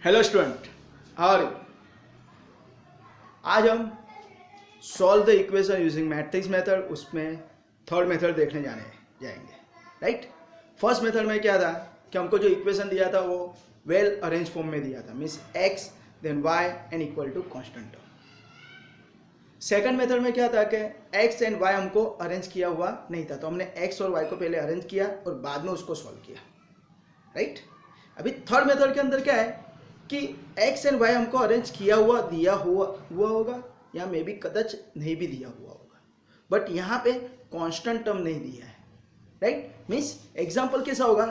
Hello student, और आज हम solve the equation using matrix method, उसमें थर्ड मेथड देखने जाएंगे। राइट। फर्स्ट मेथड में क्या था कि हमको जो इक्वेशन दिया था वो वेल अरेंज फॉर्म में दिया था, means x then y and equal to constant term. Second method में क्या था कि एक्स एंड वाई हमको अरेंज किया हुआ नहीं था, तो हमने एक्स और वाई को पहले अरेंज किया और बाद में उसको सॉल्व किया। राइट। अभी थर्ड मेथड के अंदर क्या है कि एक्स एंड वाई हमको अरेंज किया हुआ दिया हुआ होगा या मे बी कदाच नहीं भी दिया हुआ होगा, बट यहाँ पे कांस्टेंट टर्म नहीं दिया है। राइट। मीन्स एग्जांपल कैसा होगा,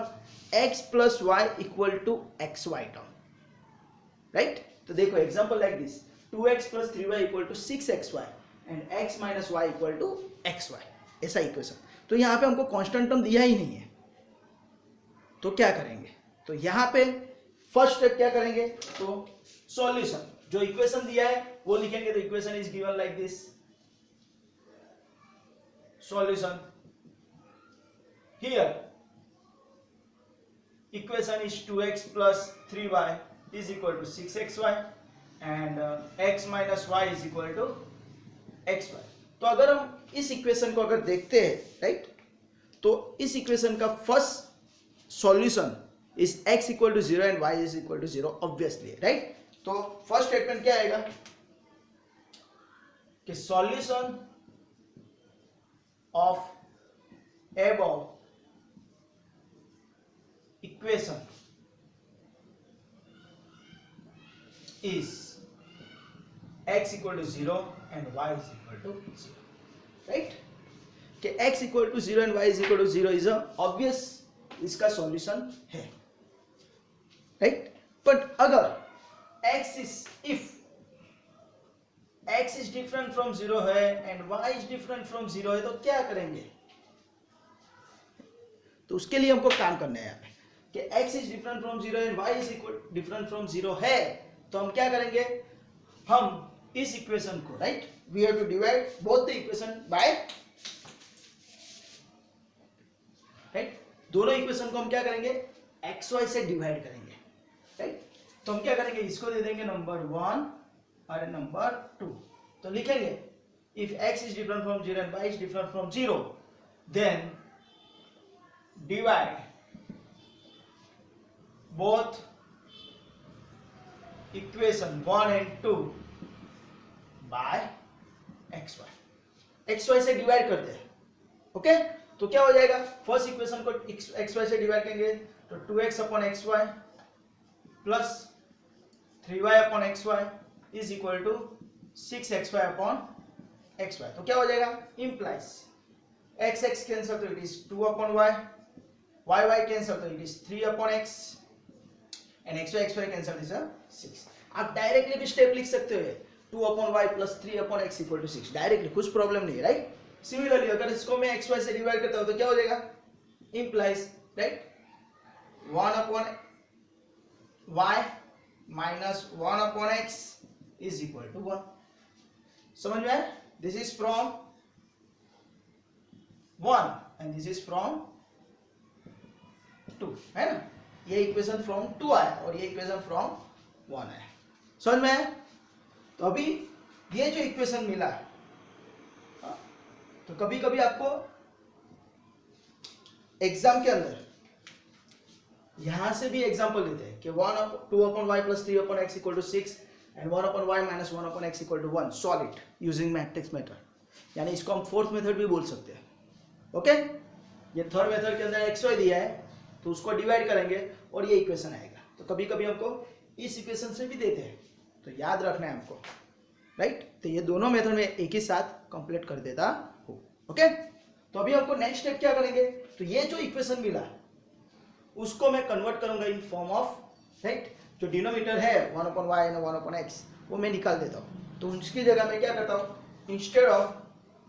x plus y equal to x y term. Right. तो देखो example like this, 2x plus 3y equal to 6xy and x minus y equal to xy, ऐसा इक्वेशन। तो यहाँ पे हमको कांस्टेंट टर्म दिया ही नहीं है, तो क्या करेंगे? तो यहाँ पे फर्स्ट स्टेप क्या करेंगे, तो सॉल्यूशन जो इक्वेशन दिया है वो लिखेंगे। तो equation is given like this, solution here equation is 2x plus 3y is equal to 6xy and x minus y is equal to xy। तो अगर हम इस इक्वेशन को अगर देखते हैं, राइट, तो इस इक्वेशन का first solution is x equal to 0 and y is equal to 0 obviously. Right. तो फर्स्ट स्टेटमेंट क्या आएगा कि solution of above equation is x equal to 0 and y is equal to 0. Right? कि x equal to 0 and y is equal to 0 is a obvious इसका solution है। Right. But अगर x is if x is different from 0 है and y is different from 0 है, तो क्या करेंगे? तो उसके लिए हमको काम करना है यहाँ पे कि x is different from 0 and y is equal different from 0 है, तो हम क्या करेंगे, हम इस इक्वेशन को, right, we have to divide both the equation by, right, दोनों इक्वेशन को हम क्या करेंगे, एक्स वाई से डिवाइड करेंगे। राइट। तो हम क्या करेंगे, इसको दे देंगे नंबर 1 और नंबर 2। तो लिखेंगे if x is different from 0 and y is different from 0 then divide both equation 1 and 2 by xy से डिवाइड करते हैं। ओके। तो क्या हो जाएगा, फर्स्ट इक्वेशन को xy से डिवाइड करेंगे तो 2x upon xy plus 3y upon xy is equal to 6xy upon xy। तो क्या हो जाएगा, इंप्लाइज x कैंसिल तो it is 2 upon y cancel तो it is 3 upon x and xy cancel this 6। आप डायरेक्टली भी स्टेप लिख सकते हो, 2 upon y plus 3 upon x equal to 6, directly, कुछ प्रॉब्लम नहीं है। राइट। सिमिलरली अगर इसको मैं xy से डिवाइड करता हूं तो क्या हो जाएगा, implies, right, 1 upon y minus 1 upon x is equal to 1। समझ में आया? This is from 1 and this is from 2, है ना। ये इक्वेशन फ्रॉम 2 आया और ये इक्वेशन फ्रॉम 1 आया। समझ में आया? तो अभी ये जो इक्वेशन मिला है, तो कभी कभी आपको एग्जाम के अंदर यहां से भी एग्जांपल देते हैं कि 2 upon y plus 3 upon x equal to 6 and 1 upon y minus 1 upon x equal to 1, solve it using matrix method. यानी इसको हम फोर्थ मेथड भी बोल सकते हैं। ओके। ये थर्ड मेथड के अंदर xy दिया है तो उसको डिवाइड करेंगे और ये इक्वेशन आएगा। तो कभी कभी हमको इस इक्वेशन से भी देते हैं, तो याद रखना है हमको। राइट। तो ये दोनों मेथड में एक ही साथ कंप्लीट कर देता हूँ। ओके। तो अभी हमको नेक्स्ट स्टेप क्या करेंगे, तो ये जो इक्वेशन मिला उसको मैं कन्वर्ट करूंगा इन फॉर्म ऑफ, राइट, जो डिनोमिनेटर है 1 upon y and 1 upon x वो मैं निकाल देता हूँ। तो उसकी जगह मैं क्या करता हूँ, instead of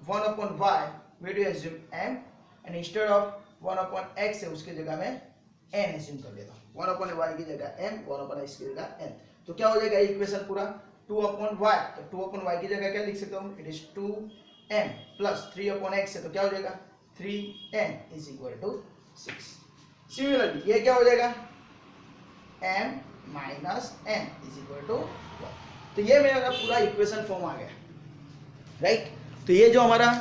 1 upon y we do assume m and instead of 1 upon x है उसकी जगह मैं n एज्यूम कर देता हूँ। 1 अपॉन y की जगह m, 1 अपॉन x की जगह n। तो क्या हो जाएगा इक्वेशन पूरा 2 अपॉन y, तो 2 अपॉन y की जगह क्या लिख सकता हूँ, it is 2m plus 3 upon x है तो क्या हो जाएगा 3n is equal to 6। Similarly ये क्या हो जाएगा m minus n is equal to 1। तो ये मेरा पूरा इक्वेशन फॉर्म आ गया, राइट। तो ये जो हमारा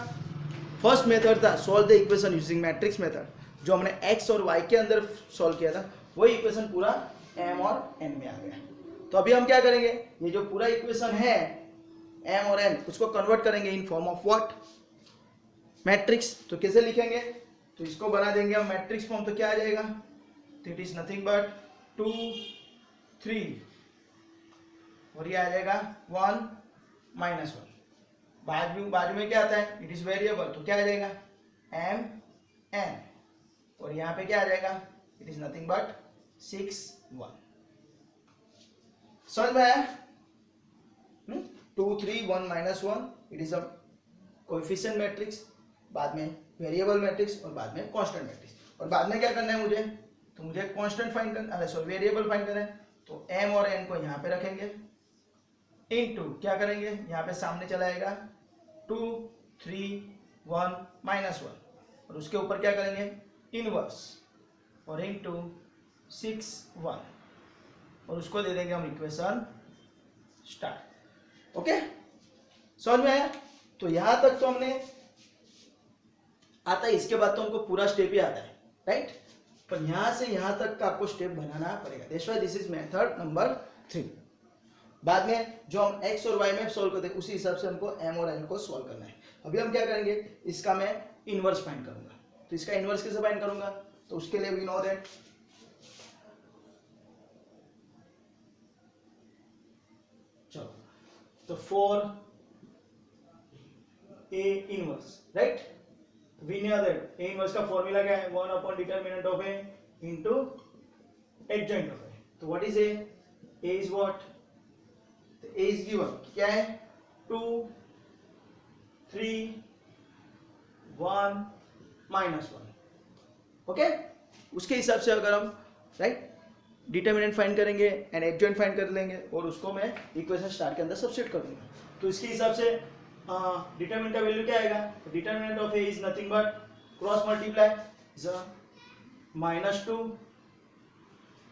फर्स्ट मेथड था, solve the equation using matrix method, जो हमने एक्स और वाई के अंदर सॉल्व किया था, वही इक्वेशन पूरा एम और एन में आ गया। तो अभी हम क्या करेंगे, ये जो पूरा इक्वेशन है एम और एन, उसको कन्वर्ट करेंगे in form of what, matrix. तो कैसे लिखेंगे, तो इसको बना देंगे हम मैट्रिक्स फॉर्म। तो क्या आ जाएगा, तो इट इज नथिंग बट 2 3 और ये आ जाएगा 1 -1। बाजू में क्या आता है, इट इज वेरिएबल, तो क्या आ जाएगा एम एन, और यहाँ पे क्या आ जाएगा, इट इज नथिंग बट 6 1। समझ में आया, 2 3 1 -1, it is a coefficient matrix, बाद में वेरिएबल मैट्रिक्स और बाद में कांस्टेंट मैट्रिक्स। और बाद में क्या करना है मुझे, तो मुझे कांस्टेंट फाइंड करना, अरे सॉरी वेरिएबल फाइंड करना है। तो एम और एन को यहाँ पे रखेंगे, इनटू क्या करेंगे, यहाँ पे सामने चला आएगा 2 3 1 -1, और उसके ऊपर क्या करेंगे इनवर्स, और इनटू 6 1, और उसको दे देंगे हम इक्वेशन स्टार्ट। ओके, समझ में आया। तो यहां तक तो हमने आता है, इसके बाद तो हमको पूरा स्टेप ही आता है, राइट। पर यहां से यहां तक का आपको स्टेप बनाना पड़ेगा। That's why this is method number 3। बाद में जो हम एक्स और वाई में सॉल्व करते हैं, उसी हिसाब से हमको एम और एन को सॉल्व करना है। अभी हम क्या करेंगे, इसका मैं इनवर्स फाइंड करूंगा। तो इसका इनवर्स कैसे फाइंड करूंगा, तो उसके लिए वी नो दैट चलो, तो for A inverse, right, we know that A inverse का फॉर्मूला क्या है, 1 upon determinant of A into adjoint of A. तो what is A is what, तो ए इज गिवन क्या है 2 3 1 -1। ओके, उसके हिसाब से अगर हम राइट डिटरमिनेंट फाइंड करेंगे एंड एडजॉइंट फाइंड कर लेंगे, और उसको मैं इक्वेशन स्टार के अंदर सब्स्टिट्यूट कर दूंगा। तो इसके हिसाब से डिटरमिनेंट का वैल्यू क्या आएगा, determinant of A is nothing but cross multiply -2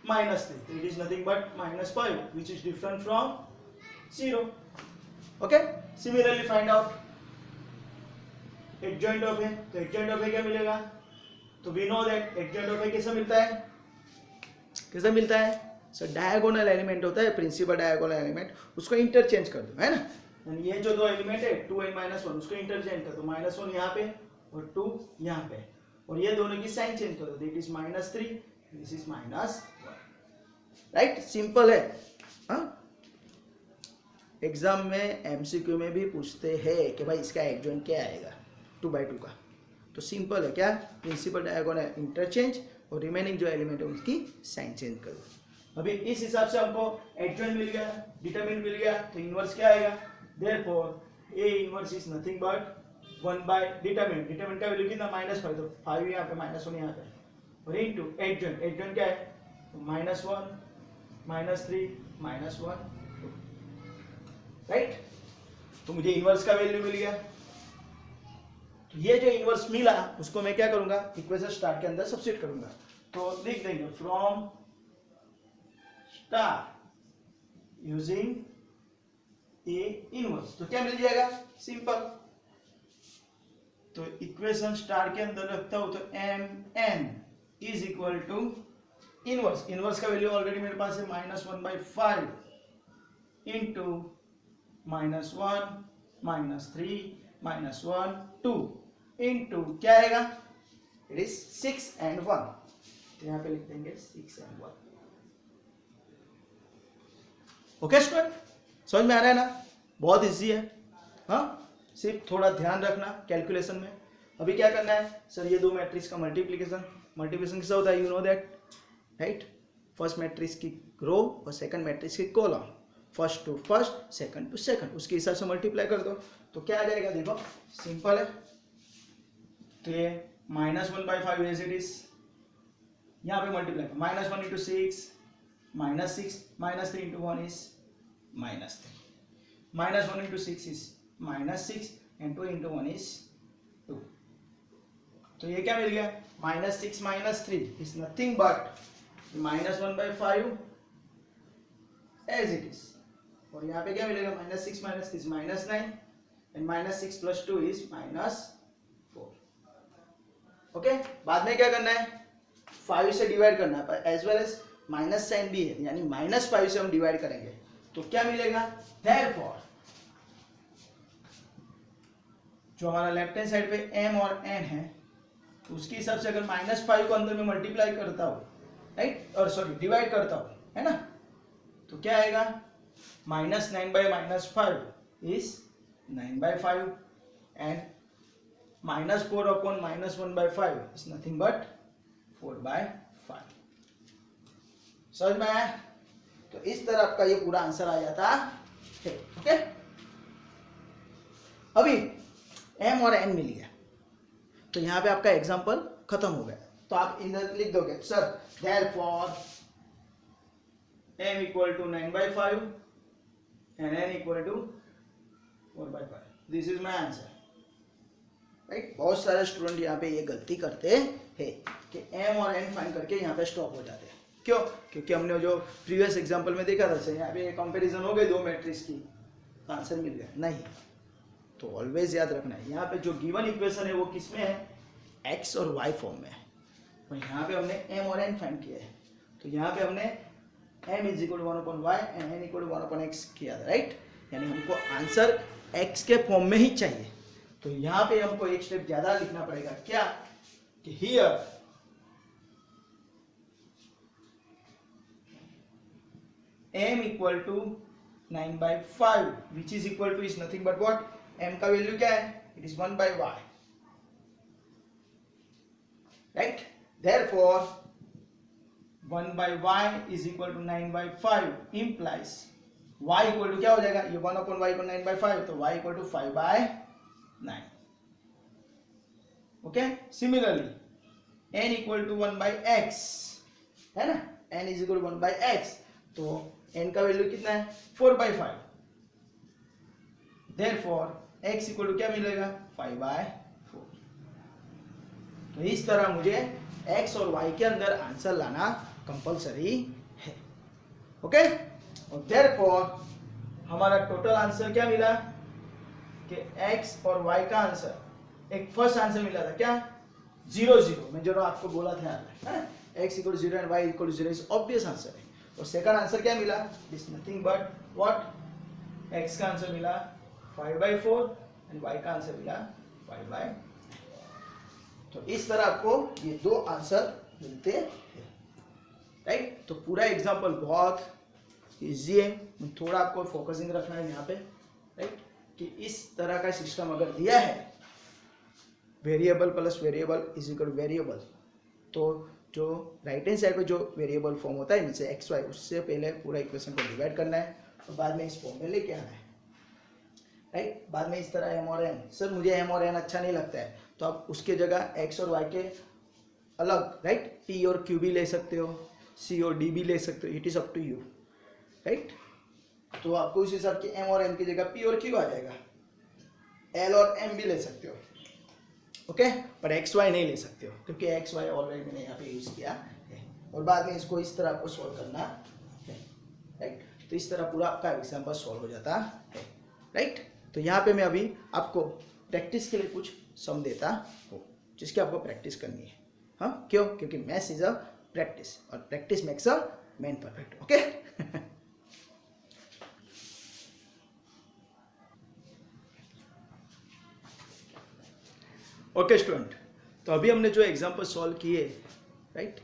-3, तो it is nothing but -5 which is different from 0. Okay, similarly find out adjoint of a, तो adjoint of a क्या मिलेगा, तो we know that adjoint of a कैसे मिलता है, कैसे मिलता है सर, डायगोनल एलिमेंट होता है, प्रिंसिपल डायगोनल एलिमेंट, उसको इंटरचेंज कर दो, है ना। ये जो दो एलिमेंट है 2 and -1, उसको इंटरचेंज कर दो, -1 यहाँ पे और 2 यहाँ पे, और ये दोनों की साइन चेंज कर दो, it is -3, this is -1, right. Simple है। हाँ, एग्जाम में एमसीक्यू में भी पूछते हैं कि भाई इसका एडजॉइंट क्या आएगा 2/2 का, तो सिंपल है क्या, प्रिंसिपल डायगोनल इंटरचेंज और रिमेनिंग जो एलिमेंट है उसकी साइन चेंज कर दो। अभी इस हिसाब से हमको एडजॉइंट मिल गया, डिटरमिनेंट मिल गया, तो इनवर्स क्या आएगा, therefore A inverse is nothing but 1 by determinant, determinant का वैल्यू कितना -5, तो 5 यहाँ पे -1 यहाँ पे, और इनटू एडजॉइंट, एडजॉइंट क्या है, तो -1 -3 -1 2, राइट। तो मुझे इनवर्स का वैल्यू मिल गया। तो ये जो इनवर्स मिला उसको मैं क्या करूंगा, इक्वेशन स्टार के अंदर सब्स्टिट्यूट करूंगा। तो लिख देंगे from star using A inverse, तो क्या मिल जाएगा, सिंपल। तो इक्वेशन स्टार के अंदर रखता हूं, तो m n is equal to inverse, inverse का वैल्यू ऑलरेडी मेरे पास है -1/5 इंटू -1 -3 -1 2 इंटू क्या आएगा, इट इज 6 and 1, तो यहाँ पे लिख देंगे 6 and 1। ओके स्टूडेंट, समझ में आ रहा है ना, बहुत इजी है। हाँ, सिर्फ थोड़ा ध्यान रखना कैलकुलेशन में। अभी क्या करना है सर, ये दो मैट्रिक्स का मल्टीप्लिकेशन कैसा होता है, you know that, right. First matrix की रो और सेकंड मैट्रिक्स की column, first to first, second to second, उसके हिसाब से मल्टीप्लाई कर दो। तो क्या आ जाएगा, देखो सिंपल है। तो ये -1/5 एज इट इज, यहाँ पे मल्टीप्लाई कर, -1 into 6 -6 -3 into 1 is -3, -1 into 6 is -6 and 2 into 1 is 2। तो ये क्या मिल गया, -6 -3 is nothing but -1/5 as it is. और यहाँ पे क्या मिलेगा, -6 माइनस 6 -9 एंड -6 + 2 इज -4। ओके, बाद में क्या करना है, 5 से डिवाइड करना है, as well as minus sign भी है, यानी -5 से हम डिवाइड करेंगे तो क्या मिलेगा, देयरफॉर जो हमारा लेफ्ट हैंड साइड पे m और n है तो उसके हिसाब से अगर -5 को अंदर में मल्टीप्लाई करता हूँ, राइट, और सॉरी डिवाइड करता हूँ, है ना, तो क्या आएगा, -9 by -5 is 9/5 and -4 upon -1/5 is nothing but 4/5। समझ में आया? तो इस तरह आपका ये पूरा आंसर आ जाता है। ओके, अभी m और n मिल गया तो यहाँ पे आपका एग्जाम्पल खत्म हो गया। तो आप इधर लिख दोगे, sir therefore m = 9/5 and n = 4/5, this is my answer, right. बहुत सारे स्टूडेंट यहाँ पे ये गलती करते हैं कि m और n फाइंड करके यहाँ पे स्टॉप हो जाते हैं। क्यों? क्योंकि हमने जो प्रीवियस एग्जांपल में देखा था, यहाँ पे कंपैरिजन हो गई दो मैट्रिक्स की, आंसर मिल गया नहीं। तो ऑलवेज याद रखना है, यहाँ पे जो गिवन इक्वेशन है वो किस में है, x और y फॉर्म में है, और यहाँ पे हमने m और n फाइंड किया है। तो यहाँ पे हमने m = 1/y and n = 1/x किया था, राइट, यानी हमको आंसर x के फॉर्म में ही चाहिए। तो यहाँ पे हमको एक स्टेप ज्यादा लिखना पड़ेगा, क्या कि here m = 9/5 which is equal to is nothing but what, m का वैल्यू क्या है, it is 1/y, right, therefore 1/y is equal to 9/5 implies y equal to क्या हो जाएगा, ये 1/y को 9/5 तो y equal to 5/9। Okay, similarly n equal to 1/x है ना, n is equal to 1/x तो n का वैल्यू कितना है, 4/5, therefore x equal to क्या मिलेगा, 5/4। तो इस तरह मुझे x और y के अंदर आंसर लाना कंपलसरी है। ओके, और therefore हमारा टोटल आंसर क्या मिला कि x और y का आंसर, एक फर्स्ट आंसर मिला था क्या, 0 0, मैं जो आपको बोला था x = 0 and y = 0 is obvious answer है। और सेकंड आंसर क्या मिला, is nothing but what, x का आंसर मिला 5/4 एंड y का आंसर मिला 5/9। तो इस तरह आपको ये दो आंसर मिलते हैं, राइट। तो पूरा एग्जांपल बहुत इजी है, थोड़ा आपको फोकसिंग रखना है यहाँ पे, राइट, कि इस तरह का सिस्टम अगर दिया है, variable plus variable is equal two variable, तो जो राइट हैंड साइड पे जो वेरिएबल फॉर्म होता है जैसे एक्स वाई, उससे पहले पूरा इक्वेशन को डिवाइड करना है और बाद में इस फॉर्म में लेके आना है, राइट। बाद में इस तरह m और n, सर मुझे m और n अच्छा नहीं लगता है, तो आप उसके जगह x और y के अलग, राइट, p और q भी ले सकते हो, c और d भी ले सकते हो, it is up to you, right. तो आपको उस हिसाब के m और n की जगह p और q आ जाएगा, l और m भी ले सकते हो, ओके, पर एक्स वाई नहीं ले सकते हो क्योंकि एक्स वाई ऑलरेडी मैंने यहाँ पे यूज किया है। और बाद में इसको इस तरह आपको सॉल्व करना है, राइट। तो इस तरह पूरा आपका एग्जाम्पल सॉल्व हो जाता है, राइट। तो यहाँ पे मैं अभी आपको प्रैक्टिस के लिए कुछ सम देता हूँ जिसकी आपको प्रैक्टिस करनी है। हाँ, क्यों? क्योंकि मैथ्स इज अ प्रैक्टिस और practice makes a man perfect. Okay, okay student, तो अभी हमने जो एग्जाम्पल सॉल्व किए, राइट,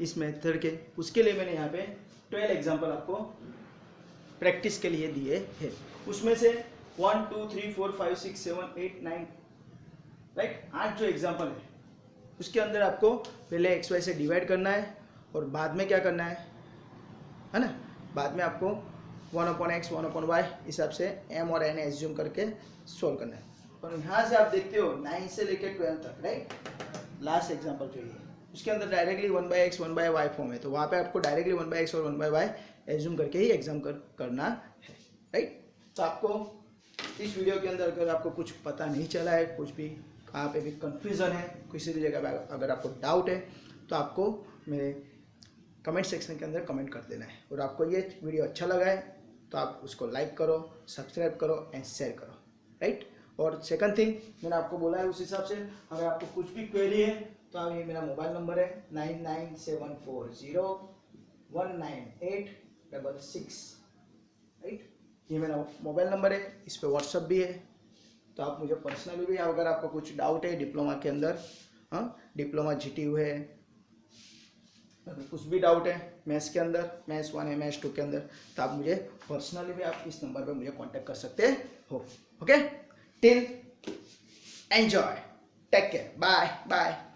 इस मेथड के, उसके लिए मैंने यहाँ पे 12 एग्जाम्पल आपको प्रैक्टिस के लिए दिए हैं। उसमें से 1 2 3 4 5 6 7 8 9, राइट, 8 जो एग्जाम्पल है उसके अंदर आपको पहले एक्स वाई से डिवाइड करना है और बाद में क्या करना है ना, बाद में आपको 1/x 1/y हिसाब से m और n एज्यूम करके सोल्व करना है। और यहाँ से आप देखते हो 9 से लेकर 12 तक, राइट, लास्ट एग्जाम्पल जो ये उसके अंदर डायरेक्टली 1/x 1/y फॉर्म है, तो वहाँ पे आपको डायरेक्टली 1/x और 1/y एज्यूम करके ही एग्जाम करना है, राइट। तो आपको इस वीडियो के अंदर अगर आपको कुछ पता नहीं चला है, कुछ भी कहाँ पे भी कंफ्यूजन है, किसी भी जगह पर अगर आपको डाउट है, तो आपको मेरे कमेंट सेक्शन के अंदर कमेंट कर देना है। और आपको ये वीडियो अच्छा लगा है तो आप उसको लाइक करो, सब्सक्राइब करो एंड शेयर करो, राइट। और सेकंड थिंग मैंने आपको बोला है उस हिसाब से अगर आपको कुछ भी क्वेरी है तो आप, ये मेरा मोबाइल नंबर है 9974019866, राइट। ये मेरा मोबाइल नंबर है, इस पर व्हाट्सअप भी है, तो आप मुझे पर्सनली भी, अगर आपको कुछ डाउट है डिप्लोमा के अंदर, हाँ डिप्लोमा GTU है, अगर कुछ भी डाउट है मैथ्स के अंदर, मैथ्स 1 है, मैथ्स 2 के अंदर, तो आप मुझे पर्सनली भी आप इस नंबर पे मुझे कांटेक्ट कर सकते हो। Okay, till enjoy, take care, bye bye.